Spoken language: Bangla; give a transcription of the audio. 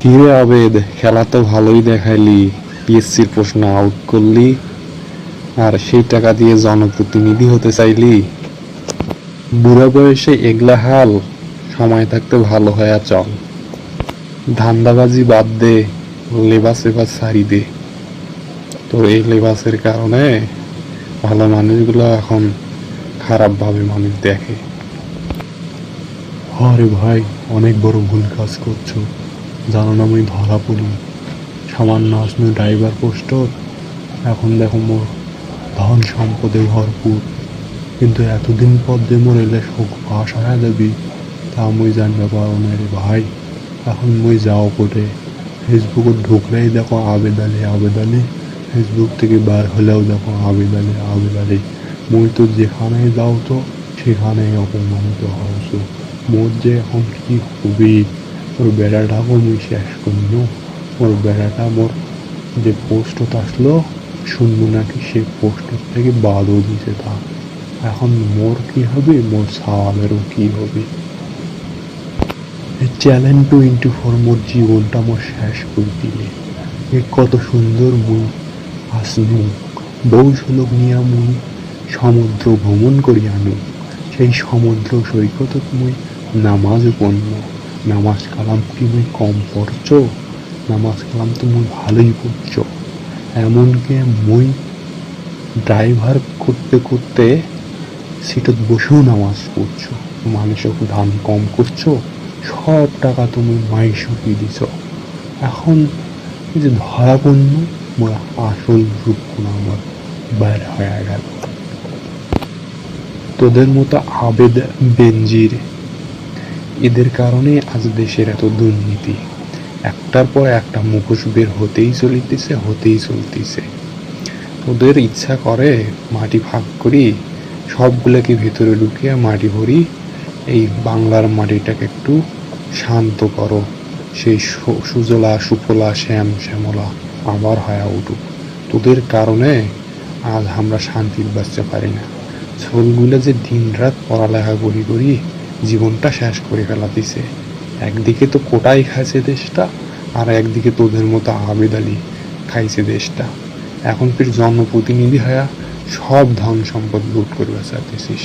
কিরে আবেদ, খেলা তো ভালোই দেখাইলি, পিএসসির প্রশ্ন আউট করলি, আর সেই টাকা দিয়ে জনপ্রতিনিধি হতে চাইলি। বুড়া বয়সে এগলা হাল, সময় থাকতে ভালো হয়ে চল। ধান্দাবাজি বাদ দে, লেবাস এবার ছাড়ি দে। তোর এই লেবাসের কারণে ভালো মানুষগুলো এখন খারাপ ভাবে মানুষ দেখে। আরে ভাই, অনেক বড় ভুল কাজ করছো। জানো না আমি ধরা পড়ি সামান্য আসলে ড্রাইভার পোস্টর। এখন দেখো মোর ধন সম্পদে ভরপুর, কিন্তু এতদিন পর যে মোর এলে শোক পাশ হয়ে যাবি তা মুই জানতে পারো না রে ভাই। এখন মুই যাও কোটে ফেসবুকে ঢুকলেই দেখো আবেদালি আবেদালি, ফেসবুক থেকে বার হলেও দেখো আবেদালি আবেদালি। মুই তো যেখানেই যাও তো সেখানেই অপমানিত হওয়াছো। মোর যে এখন কি হবি, ওর বেড়াটাকে মুই শেষ করিল। ওর বেড়াটা মোর যে পোস্টত আসলো শুনবো নাকি সে পোস্টর থেকে বাদও দিছে তা। এখন মোর কি হবে, মোর সাওয়ালেরও কি হবে। চ্যালেঞ্জ 24 মোর জীবনটা মোর শেষ করে দিলে। এ কত সুন্দর মুই আসনু, বউ ঝলক নিয়া মুই সমুদ্র ভ্রমণ করি আনু। সেই সমুদ্র সৈকতত মুই নামাজ পড়ল। নামাজ কালাম কি মুই কম পড়ছ? নামাজ কালাম তো মুই ভালোই পড়ছ। এমনকি মুই ড্রাইভার করতে করতে সিটত বসেও নামাজ পড়ছো। মানুষক দান কম করছো, সব টাকা তুমি মাইশকে দিছ। এখন এই যে ধরা পণ্য, মোর আসল রূপ আমার বাইর হয়ে গেল। তোদের মতো আবেদ বেনজির এদের কারণে আজ দেশের এত দুর্নীতি। একটার পর একটা মুখোশ বের হতেই চলতেছে। ওদের ইচ্ছা করে মাটি ভাগ করি, সবগুলোকে ভেতরে ঢুকিয়ে মাটি ভরি, এই বাংলার মাটিটাকে একটু শান্ত করো, সেই সুজলা সুফলা শ্যামলা আবার হয়ে উঠুক। তোদের কারণে আজ আমরা শান্তির বাঁচতে পারি না। ছোলগুলো যে দিন রাত পড়ালেখা করি জীবনটা শেষ করে ফেলাতিছে। একদিকে তো কোটাই খাইছে দেশটা, আর একদিকে তোদের মতো আবেদ আলী খাইছে দেশটা। এখন ফির জনপ্রতিনিধি হয়ে সব ধন সম্পদ লুট করবে চাইতেছিস।